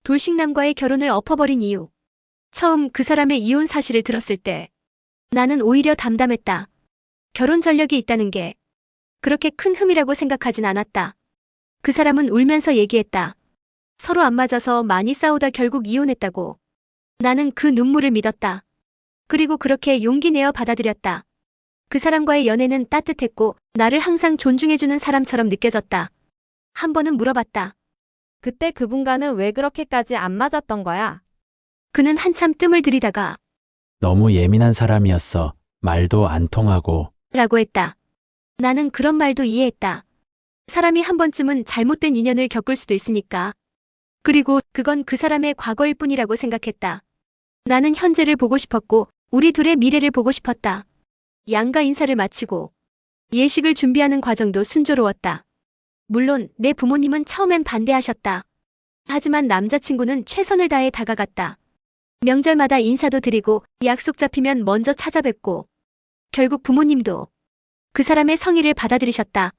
돌싱남과의 결혼을 엎어버린 이유. 처음 그 사람의 이혼 사실을 들었을 때 나는 오히려 담담했다. 결혼 전력이 있다는 게 그렇게 큰 흠이라고 생각하진 않았다. 그 사람은 울면서 얘기했다. 서로 안 맞아서 많이 싸우다 결국 이혼했다고. 나는 그 눈물을 믿었다. 그리고 그렇게 용기 내어 받아들였다. 그 사람과의 연애는 따뜻했고 나를 항상 존중해주는 사람처럼 느껴졌다. 한 번은 물어봤다. 그때 그분과는 왜 그렇게까지 안 맞았던 거야? 그는 한참 뜸을 들이다가 너무 예민한 사람이었어. 말도 안 통하고. 라고 했다. 나는 그런 말도 이해했다. 사람이 한 번쯤은 잘못된 인연을 겪을 수도 있으니까. 그리고 그건 그 사람의 과거일 뿐이라고 생각했다. 나는 현재를 보고 싶었고 우리 둘의 미래를 보고 싶었다. 양가 인사를 마치고 예식을 준비하는 과정도 순조로웠다. 물론 내 부모님은 처음엔 반대하셨다. 하지만 남자친구는 최선을 다해 다가갔다. 명절마다 인사도 드리고 약속 잡히면 먼저 찾아뵙고 결국 부모님도 그 사람의 성의를 받아들이셨다.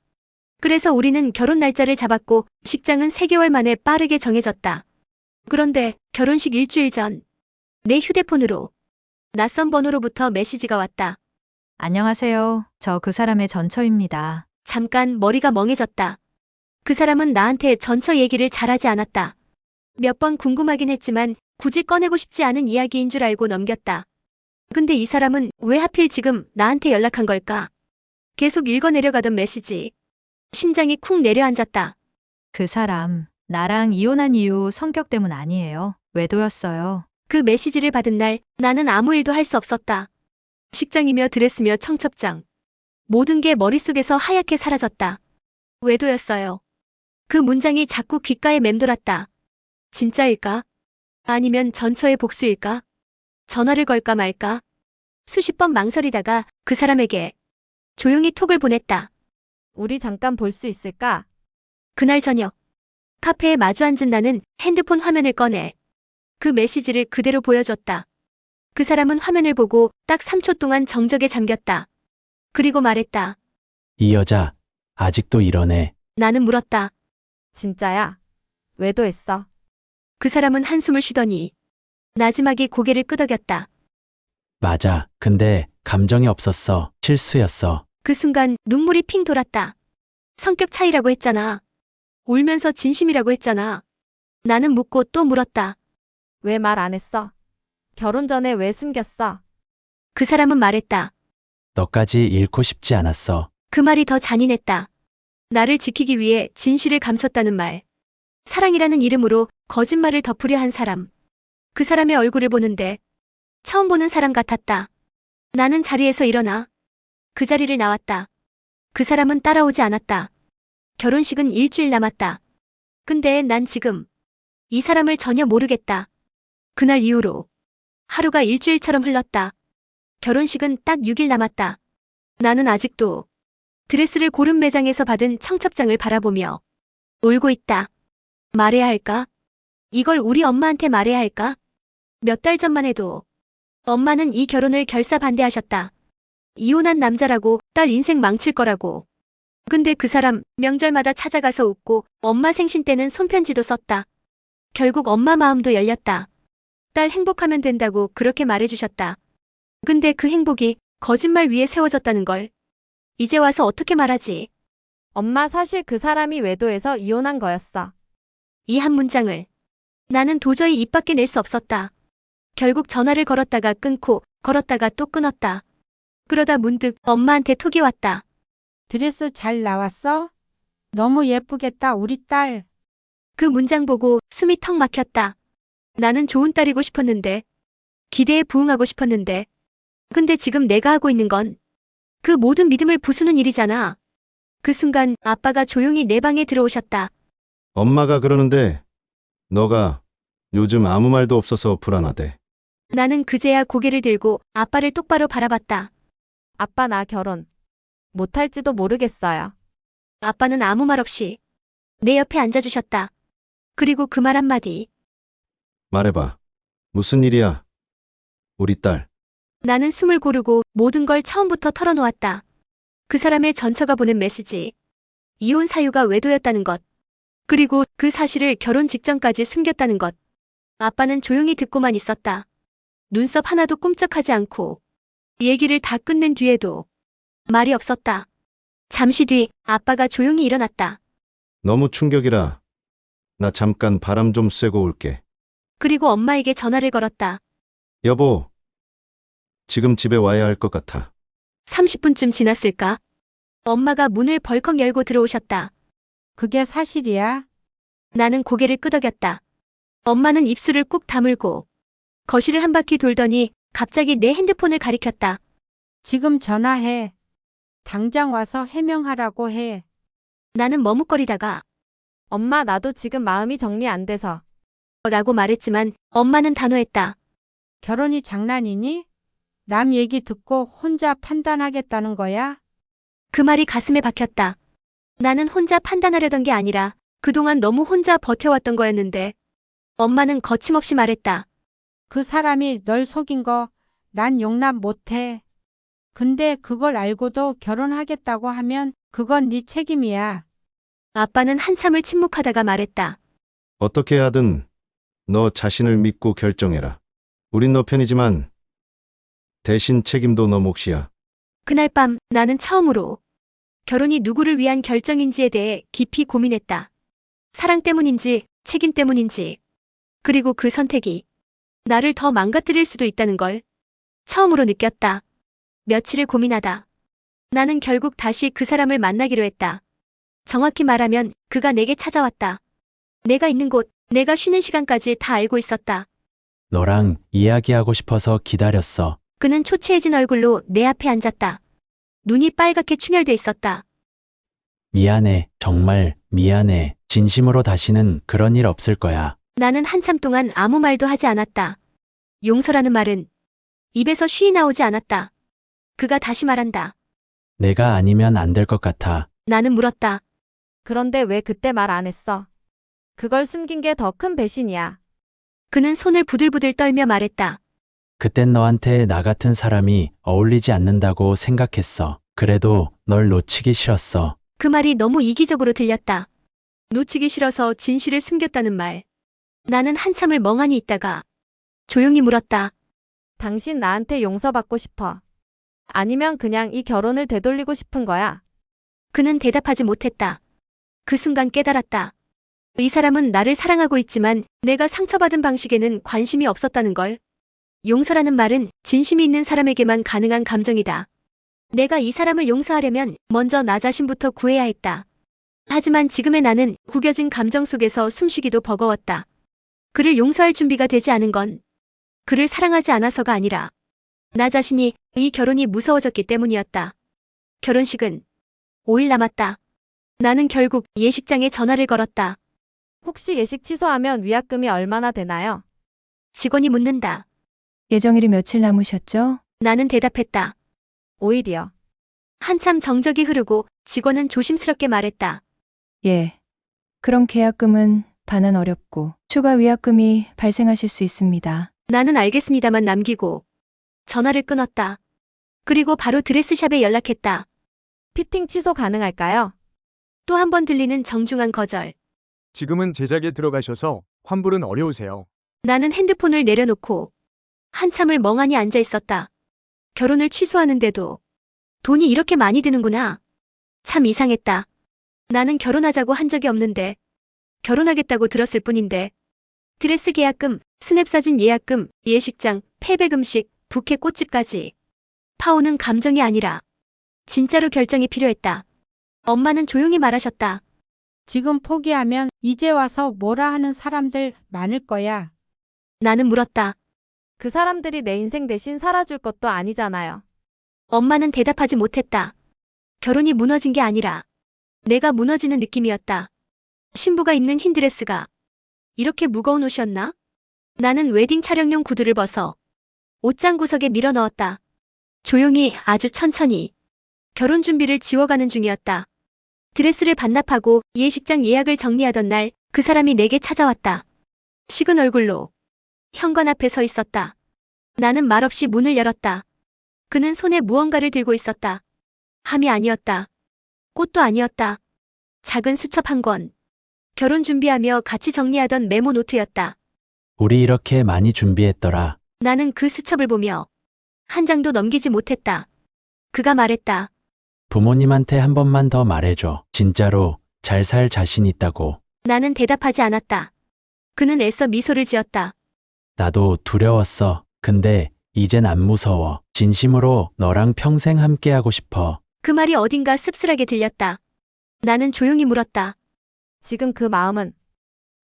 그래서 우리는 결혼 날짜를 잡았고 식장은 3개월 만에 빠르게 정해졌다. 그런데 결혼식 일주일 전 내 휴대폰으로 낯선 번호로부터 메시지가 왔다. 안녕하세요. 저 그 사람의 전처입니다. 잠깐 머리가 멍해졌다. 그 사람은 나한테 전처 얘기를 잘하지 않았다. 몇 번 궁금하긴 했지만 굳이 꺼내고 싶지 않은 이야기인 줄 알고 넘겼다. 근데 이 사람은 왜 하필 지금 나한테 연락한 걸까? 계속 읽어내려가던 메시지. 심장이 쿵 내려앉았다. 그 사람, 나랑 이혼한 이유 성격 때문 아니에요. 외도였어요. 그 메시지를 받은 날 나는 아무 일도 할 수 없었다. 식장이며 드레스며 청첩장. 모든 게 머릿속에서 하얗게 사라졌다. 외도였어요. 그 문장이 자꾸 귓가에 맴돌았다. 진짜일까? 아니면 전처의 복수일까? 전화를 걸까 말까? 수십 번 망설이다가 그 사람에게 조용히 톡을 보냈다. 우리 잠깐 볼 수 있을까? 그날 저녁 카페에 마주 앉은 나는 핸드폰 화면을 꺼내 그 메시지를 그대로 보여줬다. 그 사람은 화면을 보고 딱 3초 동안 정적에 잠겼다. 그리고 말했다. 이 여자, 아직도 이러네. 나는 물었다. 진짜야? 외도했어. 그 사람은 한숨을 쉬더니 나지막이 고개를 끄덕였다. 맞아. 근데 감정이 없었어. 실수였어. 그 순간 눈물이 핑 돌았다. 성격 차이라고 했잖아. 울면서 진심이라고 했잖아. 나는 묻고 또 물었다. 왜 말 안 했어? 결혼 전에 왜 숨겼어? 그 사람은 말했다. 너까지 잃고 싶지 않았어. 그 말이 더 잔인했다. 나를 지키기 위해 진실을 감췄다는 말. 사랑이라는 이름으로 거짓말을 덮으려 한 사람. 그 사람의 얼굴을 보는데 처음 보는 사람 같았다. 나는 자리에서 일어나 그 자리를 나왔다. 그 사람은 따라오지 않았다. 결혼식은 일주일 남았다. 근데 난 지금 이 사람을 전혀 모르겠다. 그날 이후로 하루가 일주일처럼 흘렀다. 결혼식은 딱 6일 남았다. 나는 아직도 드레스를 고른 매장에서 받은 청첩장을 바라보며 울고 있다. 말해야 할까? 이걸 우리 엄마한테 말해야 할까? 몇 달 전만 해도 엄마는 이 결혼을 결사 반대하셨다. 이혼한 남자라고 딸 인생 망칠 거라고. 근데 그 사람 명절마다 찾아가서 웃고 엄마 생신 때는 손편지도 썼다. 결국 엄마 마음도 열렸다. 딸 행복하면 된다고 그렇게 말해주셨다. 근데 그 행복이 거짓말 위에 세워졌다는 걸 이제 와서 어떻게 말하지? 엄마 사실 그 사람이 외도해서 이혼한 거였어. 이 한 문장을 나는 도저히 입 밖에 낼 수 없었다. 결국 전화를 걸었다가 끊고 걸었다가 또 끊었다. 그러다 문득 엄마한테 톡이 왔다. 드레스 잘 나왔어? 너무 예쁘겠다, 우리 딸. 그 문장 보고 숨이 턱 막혔다. 나는 좋은 딸이고 싶었는데, 기대에 부응하고 싶었는데, 근데 지금 내가 하고 있는 건 그 모든 믿음을 부수는 일이잖아. 그 순간 아빠가 조용히 내 방에 들어오셨다. 엄마가 그러는데 너가 요즘 아무 말도 없어서 불안하대. 나는 그제야 고개를 들고 아빠를 똑바로 바라봤다. 아빠 나 결혼 못할지도 모르겠어요. 아빠는 아무 말 없이 내 옆에 앉아주셨다. 그리고 그 말 한마디. 말해봐. 무슨 일이야? 우리 딸. 나는 숨을 고르고 모든 걸 처음부터 털어놓았다. 그 사람의 전처가 보낸 메시지. 이혼 사유가 외도였다는 것. 그리고 그 사실을 결혼 직전까지 숨겼다는 것. 아빠는 조용히 듣고만 있었다. 눈썹 하나도 꿈쩍하지 않고 얘기를 다 끝낸 뒤에도 말이 없었다. 잠시 뒤 아빠가 조용히 일어났다. 너무 충격이라. 나 잠깐 바람 좀 쐬고 올게. 그리고 엄마에게 전화를 걸었다. 여보, 지금 집에 와야 할 것 같아. 30분쯤 지났을까? 엄마가 문을 벌컥 열고 들어오셨다. 그게 사실이야? 나는 고개를 끄덕였다. 엄마는 입술을 꾹 다물고 거실을 한 바퀴 돌더니 갑자기 내 핸드폰을 가리켰다. 지금 전화해. 당장 와서 해명하라고 해. 나는 머뭇거리다가 엄마, 나도 지금 마음이 정리 안 돼서. 라고 말했지만 엄마는 단호했다. 결혼이 장난이니? 남 얘기 듣고 혼자 판단하겠다는 거야? 그 말이 가슴에 박혔다. 나는 혼자 판단하려던 게 아니라 그동안 너무 혼자 버텨왔던 거였는데 엄마는 거침없이 말했다. 그 사람이 널 속인 거 난 용납 못해. 근데 그걸 알고도 결혼하겠다고 하면 그건 네 책임이야. 아빠는 한참을 침묵하다가 말했다. 어떻게 하든 너 자신을 믿고 결정해라. 우린 너 편이지만 대신 책임도 너 몫이야. 그날 밤 나는 처음으로 결혼이 누구를 위한 결정인지에 대해 깊이 고민했다. 사랑 때문인지 책임 때문인지 그리고 그 선택이 나를 더 망가뜨릴 수도 있다는 걸 처음으로 느꼈다. 며칠을 고민하다 나는 결국 다시 그 사람을 만나기로 했다. 정확히 말하면 그가 내게 찾아왔다. 내가 있는 곳, 내가 쉬는 시간까지 다 알고 있었다. 너랑 이야기하고 싶어서 기다렸어. 그는 초췌해진 얼굴로 내 앞에 앉았다. 눈이 빨갛게 충혈돼 있었다. 미안해. 정말 미안해. 진심으로 다시는 그런 일 없을 거야. 나는 한참 동안 아무 말도 하지 않았다. 용서라는 말은 입에서 쉬이 나오지 않았다. 그가 다시 말한다. 내가 아니면 안 될 것 같아. 나는 물었다. 그런데 왜 그때 말 안 했어? 그걸 숨긴 게 더 큰 배신이야. 그는 손을 부들부들 떨며 말했다. 그땐 너한테 나 같은 사람이 어울리지 않는다고 생각했어. 그래도 널 놓치기 싫었어. 그 말이 너무 이기적으로 들렸다. 놓치기 싫어서 진실을 숨겼다는 말. 나는 한참을 멍하니 있다가 조용히 물었다. 당신 나한테 용서받고 싶어? 아니면 그냥 이 결혼을 되돌리고 싶은 거야? 그는 대답하지 못했다. 그 순간 깨달았다. 이 사람은 나를 사랑하고 있지만 내가 상처받은 방식에는 관심이 없었다는 걸. 용서라는 말은 진심이 있는 사람에게만 가능한 감정이다. 내가 이 사람을 용서하려면 먼저 나 자신부터 구해야 했다. 하지만 지금의 나는 구겨진 감정 속에서 숨쉬기도 버거웠다. 그를 용서할 준비가 되지 않은 건 그를 사랑하지 않아서가 아니라 나 자신이 이 결혼이 무서워졌기 때문이었다. 결혼식은 5일 남았다. 나는 결국 예식장에 전화를 걸었다. 혹시 예식 취소하면 위약금이 얼마나 되나요? 직원이 묻는다. 예정일이 며칠 남으셨죠? 나는 대답했다. 5일이요. 한참 정적이 흐르고 직원은 조심스럽게 말했다. 예. 그럼 계약금은 반환 어렵고 추가 위약금이 발생하실 수 있습니다. 나는 알겠습니다만 남기고 전화를 끊었다. 그리고 바로 드레스샵에 연락했다. 피팅 취소 가능할까요? 또 한 번 들리는 정중한 거절. 지금은 제작에 들어가셔서 환불은 어려우세요. 나는 핸드폰을 내려놓고 한참을 멍하니 앉아 있었다. 결혼을 취소하는데도 돈이 이렇게 많이 드는구나. 참 이상했다. 나는 결혼하자고 한 적이 없는데 결혼하겠다고 들었을 뿐인데 드레스 계약금, 스냅사진 예약금, 예식장, 패백 음식, 부케 꽃집까지 파오는 감정이 아니라 진짜로 결정이 필요했다. 엄마는 조용히 말하셨다. 지금 포기하면 이제 와서 뭐라 하는 사람들 많을 거야. 나는 물었다. 그 사람들이 내 인생 대신 살아줄 것도 아니잖아요. 엄마는 대답하지 못했다. 결혼이 무너진 게 아니라 내가 무너지는 느낌이었다. 신부가 입는 흰 드레스가 이렇게 무거운 옷이었나? 나는 웨딩 촬영용 구두를 벗어 옷장 구석에 밀어 넣었다. 조용히 아주 천천히 결혼 준비를 지워가는 중이었다. 드레스를 반납하고 예식장 예약을 정리하던 날 그 사람이 내게 찾아왔다. 식은 얼굴로 현관 앞에 서 있었다. 나는 말없이 문을 열었다. 그는 손에 무언가를 들고 있었다. 함이 아니었다. 꽃도 아니었다. 작은 수첩 한 권. 결혼 준비하며 같이 정리하던 메모 노트였다. 우리 이렇게 많이 준비했더라. 나는 그 수첩을 보며 한 장도 넘기지 못했다. 그가 말했다. 부모님한테 한 번만 더 말해줘. 진짜로 잘 살 자신 있다고. 나는 대답하지 않았다. 그는 애써 미소를 지었다. 나도 두려웠어. 근데 이젠 안 무서워. 진심으로 너랑 평생 함께하고 싶어. 그 말이 어딘가 씁쓸하게 들렸다. 나는 조용히 물었다. 지금 그 마음은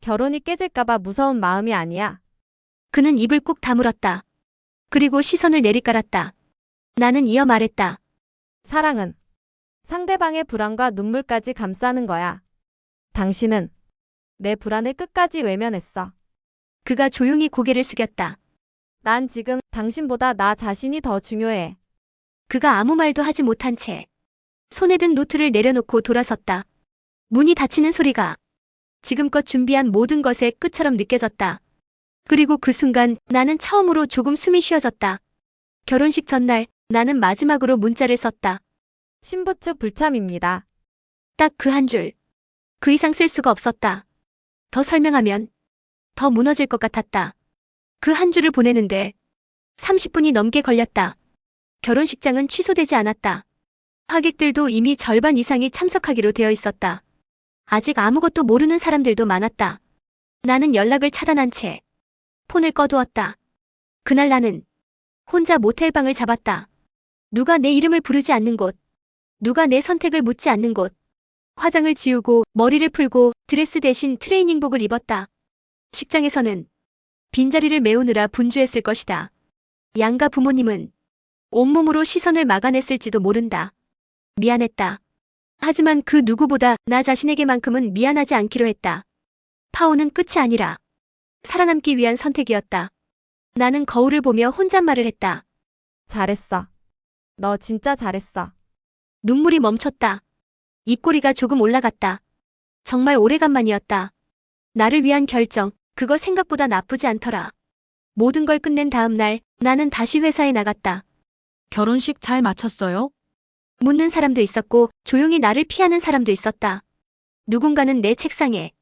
결혼이 깨질까봐 무서운 마음이 아니야. 그는 입을 꾹 다물었다. 그리고 시선을 내리깔았다. 나는 이어 말했다. 사랑은 상대방의 불안과 눈물까지 감싸는 거야. 당신은 내 불안을 끝까지 외면했어. 그가 조용히 고개를 숙였다. 난 지금 당신보다 나 자신이 더 중요해. 그가 아무 말도 하지 못한 채 손에 든 노트를 내려놓고 돌아섰다. 문이 닫히는 소리가 지금껏 준비한 모든 것의 끝처럼 느껴졌다. 그리고 그 순간 나는 처음으로 조금 숨이 쉬어졌다. 결혼식 전날 나는 마지막으로 문자를 썼다. 신부 측 불참입니다. 딱 그 한 줄. 그 이상 쓸 수가 없었다. 더 설명하면 더 무너질 것 같았다. 그 한 줄을 보내는데 30분이 넘게 걸렸다. 결혼식장은 취소되지 않았다. 하객들도 이미 절반 이상이 참석하기로 되어 있었다. 아직 아무것도 모르는 사람들도 많았다. 나는 연락을 차단한 채 폰을 꺼두었다. 그날 나는 혼자 모텔방을 잡았다. 누가 내 이름을 부르지 않는 곳, 누가 내 선택을 묻지 않는 곳. 화장을 지우고 머리를 풀고 드레스 대신 트레이닝복을 입었다. 식장에서는 빈자리를 메우느라 분주했을 것이다. 양가 부모님은 온몸으로 시선을 막아냈을지도 모른다. 미안했다. 하지만 그 누구보다 나 자신에게만큼은 미안하지 않기로 했다. 파혼은 끝이 아니라 살아남기 위한 선택이었다. 나는 거울을 보며 혼잣말을 했다. 잘했어. 너 진짜 잘했어. 눈물이 멈췄다. 입꼬리가 조금 올라갔다. 정말 오래간만이었다. 나를 위한 결정, 그거 생각보다 나쁘지 않더라. 모든 걸 끝낸 다음 날 나는 다시 회사에 나갔다. 결혼식 잘 마쳤어요? 묻는 사람도 있었고 조용히 나를 피하는 사람도 있었다. 누군가는 내 책상에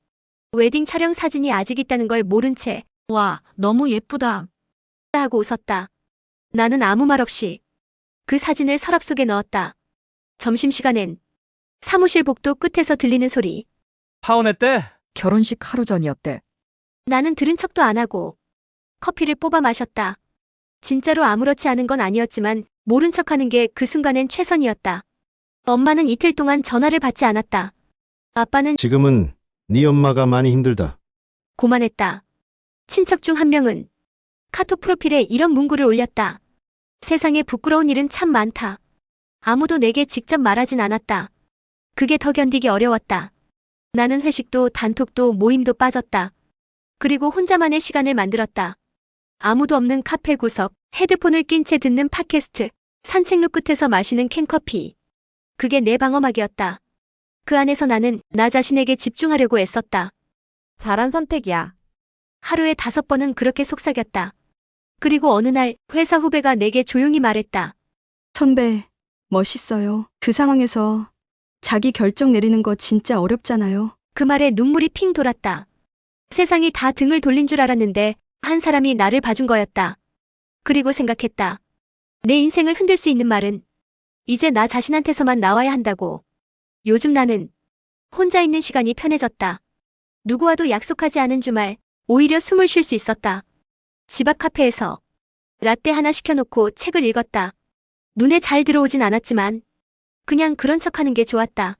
웨딩 촬영 사진이 아직 있다는 걸 모른 채 와, 너무 예쁘다. 하고 웃었다. 나는 아무 말 없이 그 사진을 서랍 속에 넣었다. 점심시간엔 사무실 복도 끝에서 들리는 소리. 파혼했대? 결혼식 하루 전이었대. 나는 들은 척도 안 하고 커피를 뽑아 마셨다. 진짜로 아무렇지 않은 건 아니었지만 모른 척하는 게 그 순간엔 최선이었다. 엄마는 이틀 동안 전화를 받지 않았다. 아빠는 지금은 네 엄마가 많이 힘들다. 고만했다. 친척 중 한 명은 카톡 프로필에 이런 문구를 올렸다. 세상에 부끄러운 일은 참 많다. 아무도 내게 직접 말하진 않았다. 그게 더 견디기 어려웠다. 나는 회식도 단톡도 모임도 빠졌다. 그리고 혼자만의 시간을 만들었다. 아무도 없는 카페 구석, 헤드폰을 낀 채 듣는 팟캐스트, 산책로 끝에서 마시는 캔커피. 그게 내 방어막이었다. 그 안에서 나는 나 자신에게 집중하려고 애썼다. 잘한 선택이야. 하루에 5번은 그렇게 속삭였다. 그리고 어느 날 회사 후배가 내게 조용히 말했다. 선배, 멋있어요. 그 상황에서 자기 결정 내리는 거 진짜 어렵잖아요. 그 말에 눈물이 핑 돌았다. 세상이 다 등을 돌린 줄 알았는데 한 사람이 나를 봐준 거였다. 그리고 생각했다. 내 인생을 흔들 수 있는 말은 이제 나 자신한테서만 나와야 한다고. 요즘 나는 혼자 있는 시간이 편해졌다. 누구와도 약속하지 않은 주말, 오히려 숨을 쉴 수 있었다. 집 앞 카페에서 라떼 하나 시켜놓고 책을 읽었다. 눈에 잘 들어오진 않았지만 그냥 그런 척하는 게 좋았다.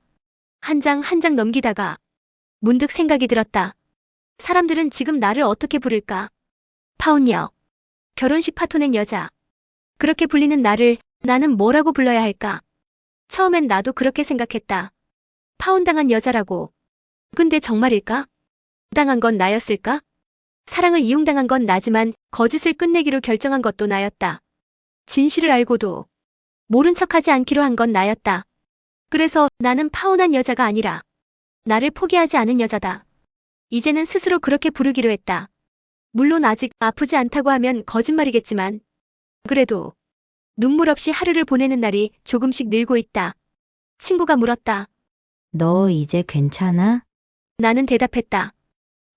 한 장 한 장 넘기다가 문득 생각이 들었다. 사람들은 지금 나를 어떻게 부를까? 파혼녀, 결혼식 파토낸 여자. 그렇게 불리는 나를 나는 뭐라고 불러야 할까? 처음엔 나도 그렇게 생각했다. 파혼당한 여자라고. 근데 정말일까? 당한 건 나였을까? 사랑을 이용당한 건 나지만 거짓을 끝내기로 결정한 것도 나였다. 진실을 알고도 모른 척하지 않기로 한 건 나였다. 그래서 나는 파혼한 여자가 아니라 나를 포기하지 않은 여자다. 이제는 스스로 그렇게 부르기로 했다. 물론 아직 아프지 않다고 하면 거짓말이겠지만 그래도 눈물 없이 하루를 보내는 날이 조금씩 늘고 있다. 친구가 물었다. 너 이제 괜찮아? 나는 대답했다.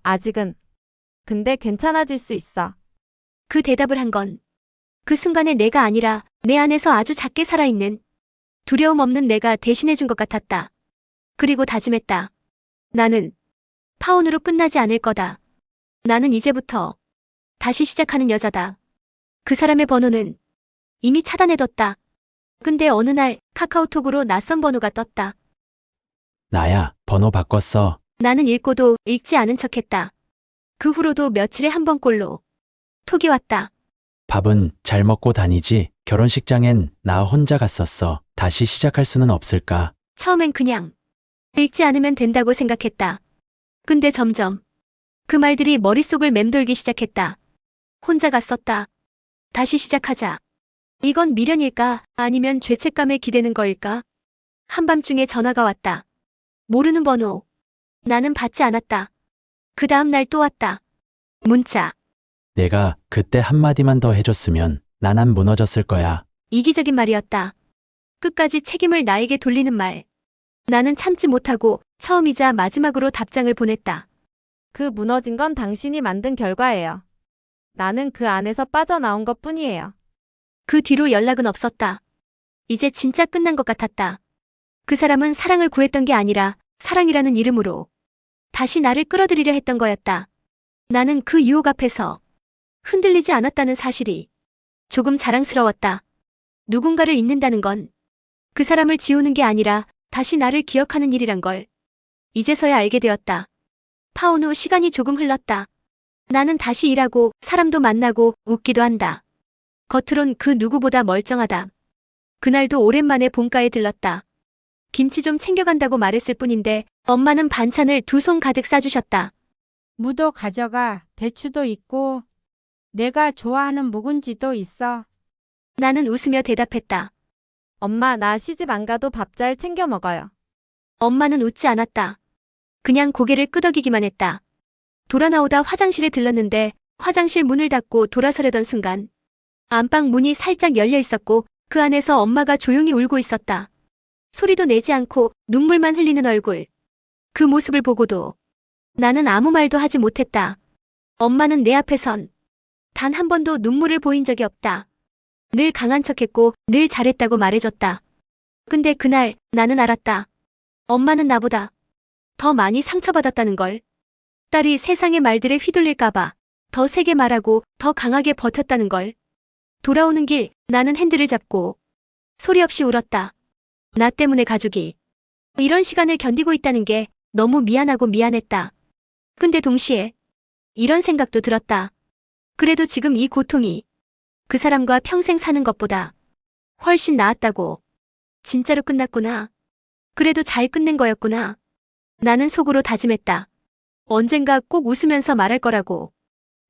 아직은 근데 괜찮아질 수 있어. 그 대답을 한 건 그 순간에 내가 아니라 내 안에서 아주 작게 살아있는 두려움 없는 내가 대신해준 것 같았다. 그리고 다짐했다. 나는 파혼으로 끝나지 않을 거다. 나는 이제부터 다시 시작하는 여자다. 그 사람의 번호는 이미 차단해뒀다. 근데 어느 날 카카오톡으로 낯선 번호가 떴다. 나야, 번호 바꿨어. 나는 읽고도 읽지 않은 척했다. 그 후로도 며칠에 한 번꼴로 톡이 왔다. 밥은 잘 먹고 다니지? 결혼식장엔 나 혼자 갔었어. 다시 시작할 수는 없을까? 처음엔 그냥 읽지 않으면 된다고 생각했다. 근데 점점 그 말들이 머릿속을 맴돌기 시작했다. 혼자 갔었다. 다시 시작하자. 이건 미련일까? 아니면 죄책감에 기대는 거일까? 한밤중에 전화가 왔다. 모르는 번호. 나는 받지 않았다. 그 다음 날 또 왔다. 문자. 내가 그때 한마디만 더 해줬으면 난 안 무너졌을 거야. 이기적인 말이었다. 끝까지 책임을 나에게 돌리는 말. 나는 참지 못하고 처음이자 마지막으로 답장을 보냈다. 그 무너진 건 당신이 만든 결과예요. 나는 그 안에서 빠져나온 것 뿐이에요. 그 뒤로 연락은 없었다. 이제 진짜 끝난 것 같았다. 그 사람은 사랑을 구했던 게 아니라 사랑이라는 이름으로 다시 나를 끌어들이려 했던 거였다. 나는 그 유혹 앞에서 흔들리지 않았다는 사실이 조금 자랑스러웠다. 누군가를 잊는다는 건 그 사람을 지우는 게 아니라 다시 나를 기억하는 일이란 걸 이제서야 알게 되었다. 파혼 후 시간이 조금 흘렀다. 나는 다시 일하고 사람도 만나고 웃기도 한다. 겉으론 그 누구보다 멀쩡하다. 그날도 오랜만에 본가에 들렀다. 김치 좀 챙겨간다고 말했을 뿐인데 엄마는 반찬을 2손 가득 싸주셨다. 무도 가져가. 배추도 있고 내가 좋아하는 묵은지도 있어. 나는 웃으며 대답했다. 엄마, 나 시집 안 가도 밥 잘 챙겨 먹어요. 엄마는 웃지 않았다. 그냥 고개를 끄덕이기만 했다. 돌아 나오다 화장실에 들렀는데 화장실 문을 닫고 돌아서려던 순간 안방 문이 살짝 열려 있었고 그 안에서 엄마가 조용히 울고 있었다. 소리도 내지 않고 눈물만 흘리는 얼굴. 그 모습을 보고도 나는 아무 말도 하지 못했다. 엄마는 내 앞에선 단 한 번도 눈물을 보인 적이 없다. 늘 강한 척했고 늘 잘했다고 말해줬다. 근데 그날 나는 알았다. 엄마는 나보다 더 많이 상처받았다는 걸. 딸이 세상의 말들에 휘둘릴까봐 더 세게 말하고 더 강하게 버텼다는 걸. 돌아오는 길 나는 핸들을 잡고 소리 없이 울었다. 나 때문에 가족이 이런 시간을 견디고 있다는 게 너무 미안하고 미안했다. 근데 동시에 이런 생각도 들었다. 그래도 지금 이 고통이 그 사람과 평생 사는 것보다 훨씬 나았다고. 진짜로 끝났구나. 그래도 잘 끝낸 거였구나. 나는 속으로 다짐했다. 언젠가 꼭 웃으면서 말할 거라고.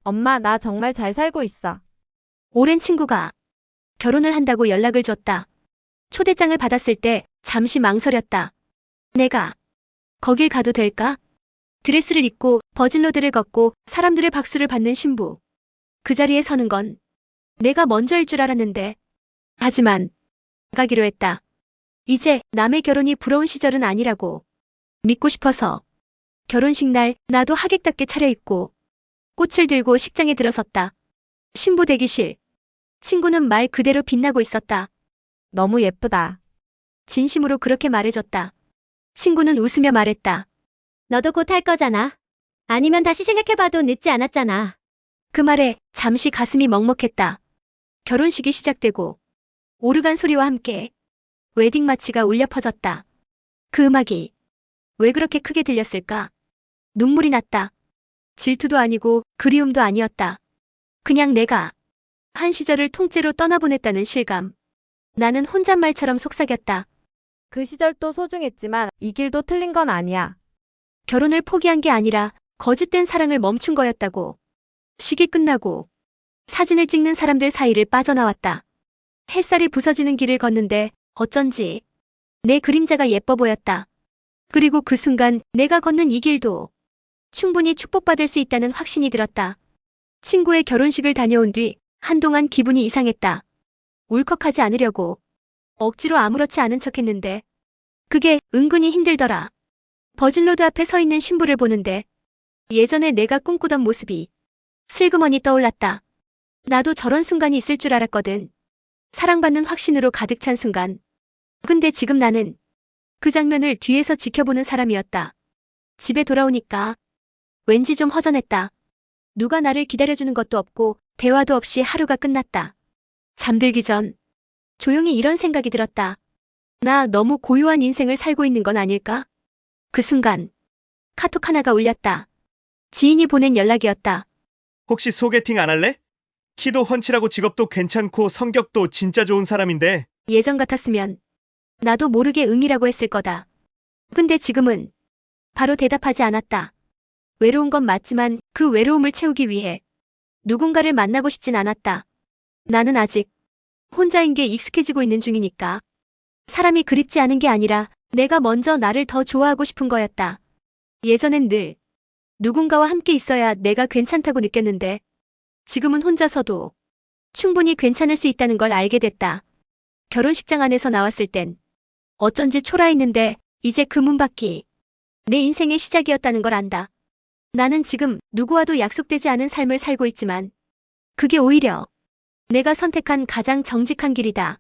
엄마, 나 정말 잘 살고 있어. 오랜 친구가 결혼을 한다고 연락을 줬다. 초대장을 받았을 때 잠시 망설였다. 내가 거길 가도 될까? 드레스를 입고 버진로드를 걷고 사람들의 박수를 받는 신부. 그 자리에 서는 건 내가 먼저일 줄 알았는데. 하지만 가기로 했다. 이제 남의 결혼이 부러운 시절은 아니라고 믿고 싶어서. 결혼식 날 나도 하객답게 차려입고 꽃을 들고 식장에 들어섰다. 신부 대기실. 친구는 말 그대로 빛나고 있었다. 너무 예쁘다. 진심으로 그렇게 말해줬다. 친구는 웃으며 말했다. 너도 곧 할 거잖아. 아니면 다시 생각해봐도 늦지 않았잖아. 그 말에 잠시 가슴이 먹먹했다. 결혼식이 시작되고 오르간 소리와 함께 웨딩 마치가 울려 퍼졌다. 그 음악이 왜 그렇게 크게 들렸을까? 눈물이 났다. 질투도 아니고 그리움도 아니었다. 그냥 내가 한 시절을 통째로 떠나보냈다는 실감. 나는 혼잣말처럼 속삭였다. 그 시절도 소중했지만 이 길도 틀린 건 아니야. 결혼을 포기한 게 아니라 거짓된 사랑을 멈춘 거였다고. 식이 끝나고 사진을 찍는 사람들 사이를 빠져나왔다. 햇살이 부서지는 길을 걷는데 어쩐지 내 그림자가 예뻐 보였다. 그리고 그 순간 내가 걷는 이 길도 충분히 축복받을 수 있다는 확신이 들었다. 친구의 결혼식을 다녀온 뒤 한동안 기분이 이상했다. 울컥하지 않으려고 억지로 아무렇지 않은 척했는데 그게 은근히 힘들더라. 버진로드 앞에 서 있는 신부를 보는데 예전에 내가 꿈꾸던 모습이 슬그머니 떠올랐다. 나도 저런 순간이 있을 줄 알았거든. 사랑받는 확신으로 가득 찬 순간. 근데 지금 나는 그 장면을 뒤에서 지켜보는 사람이었다. 집에 돌아오니까 왠지 좀 허전했다. 누가 나를 기다려주는 것도 없고 대화도 없이 하루가 끝났다. 잠들기 전 조용히 이런 생각이 들었다. 나 너무 고요한 인생을 살고 있는 건 아닐까? 그 순간 카톡 하나가 울렸다. 지인이 보낸 연락이었다. 혹시 소개팅 안 할래? 키도 훤칠하고 직업도 괜찮고 성격도 진짜 좋은 사람인데. 예전 같았으면 나도 모르게 응이라고 했을 거다. 근데 지금은 바로 대답하지 않았다. 외로운 건 맞지만 그 외로움을 채우기 위해 누군가를 만나고 싶진 않았다. 나는 아직 혼자인 게 익숙해지고 있는 중이니까. 사람이 그립지 않은 게 아니라 내가 먼저 나를 더 좋아하고 싶은 거였다. 예전엔 늘 누군가와 함께 있어야 내가 괜찮다고 느꼈는데 지금은 혼자서도 충분히 괜찮을 수 있다는 걸 알게 됐다. 결혼식장 안에서 나왔을 땐 어쩐지 초라했는데 이제 그 문 밖이 내 인생의 시작이었다는 걸 안다. 나는 지금 누구와도 약속되지 않은 삶을 살고 있지만 그게 오히려 내가 선택한 가장 정직한 길이다.